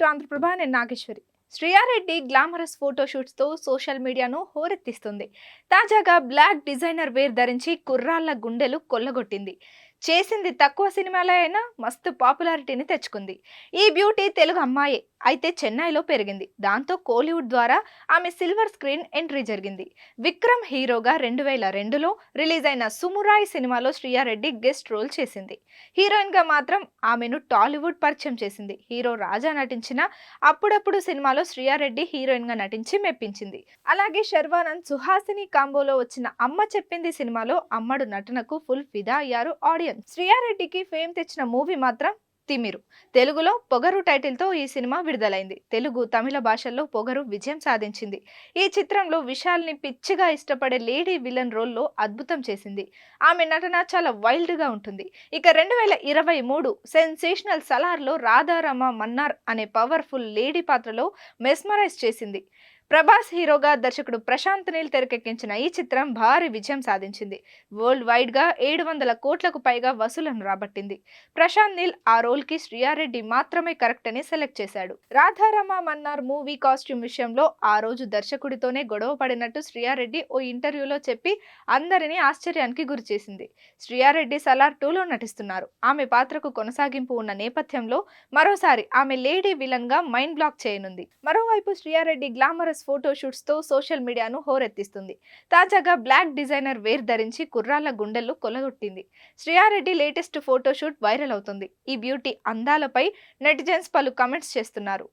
To Andhraprabha. నేను Nageswari. Shriya Reddy glamorous ఫోటోషూట్స్తో social మీడియాను హోరెత్తిస్తుంది. తాజాగా బ్లాక్ డిజైనర్ వేర్ ధరించి కుర్రాళ్ల గుండెలు కొల్లగొట్టింది. చేసింది తక్కువ సినిమాలో అయినా మస్తు పాపులారిటీని తెచ్చుకుంది. ఈ బ్యూటీ తెలుగు అమ్మాయే, అయితే చెన్నైలో పెరిగింది. దాంతో కోలీవుడ్ ద్వారా ఆమె సిల్వర్ స్క్రీన్ ఎంట్రీ జరిగింది. విక్రమ్ హీరోగా 2002లో రిలీజ్ అయిన సుమురాయ్ సినిమాలో శ్రీయారెడ్డి గెస్ట్ రోల్ చేసింది. హీరోయిన్ గా మాత్రం ఆమెను టాలీవుడ్ పరిచయం చేసింది. హీరో రాజా నటించిన అప్పుడప్పుడు సినిమాలో శ్రీయారెడ్డి హీరోయిన్ గా నటించి మెప్పించింది. అలాగే శర్వానంద్ సుహాసిని కాంబోలో వచ్చిన అమ్మ చెప్పింది సినిమాలో అమ్మడు నటనకు ఫుల్ ఫిదా అయ్యారు ఆడియన్స్. శ్రీయారెడ్డికి ఫేమ్ తెచ్చిన మూవీ మాత్రం తిమిరు. తెలుగులో పొగరు టైటిల్ తో ఈ సినిమా విడుదలైంది. తెలుగు, తమిళ భాషల్లో పొగరు విజయం సాధించింది. ఈ చిత్రంలో విశాల్ ని పిచ్చిగా ఇష్టపడే లేడీ విలన్ రోల్లో అద్భుతం చేసింది. ఆమె నటన చాలా వైల్డ్ గా ఉంటుంది. ఇక 2023 సెన్సేషనల్ సలార్ లో రాధారమ మన్నార్ అనే పవర్ఫుల్ లేడీ పాత్రలో మెస్మరైజ్ చేసింది. ప్రభాస్ హీరోగా దర్శకుడు ప్రశాంత్ నీల్ తెరకెక్కించిన ఈ చిత్రం భారీ విజయం సాధించింది. వరల్డ్ వైడ్ గా 700 కోట్లకు పైగా వసూలను రాబట్టింది. ప్రశాంత్ నీల్ ఆ రోల్ కి శ్రీయారెడ్డి మాత్రమే కరెక్ట్ అని సెలెక్ట్ చేశాడు. రాధారమ మన్నార్ మూవీ కాస్ట్యూమ్ విషయంలో ఆ రోజు దర్శకుడితోనే గొడవ పడినట్టు శ్రీయారెడ్డి ఓ ఇంటర్వ్యూలో చెప్పి అందరినీ ఆశ్చర్యానికి గురి చేసింది. శ్రీయారెడ్డి సలార్ 2లో నటిస్తున్నారు. ఆమె పాత్రకు కొనసాగింపు ఉన్న నేపథ్యంలో మరోసారి ఆమె లేడీ విలన్ గా మైండ్ బ్లాక్ చేయనుంది. మరోవైపు శ్రీయారెడ్డి గ్లామరస్ ఫోటోషూట్స్ తో సోషల్ మీడియాను హోరెత్తిస్తుంది. తాజాగా బ్లాక్ డిజైనర్ వేర్ ధరించి కుర్రాళ్ల గుండెలు కొల్లగొట్టింది. శ్రీయారెడ్డి లేటెస్ట్ ఫోటోషూట్ వైరల్ అవుతుంది. ఈ బ్యూటీ అందాలపై నెటిజన్స్ పలు కమెంట్స్ చేస్తున్నారు.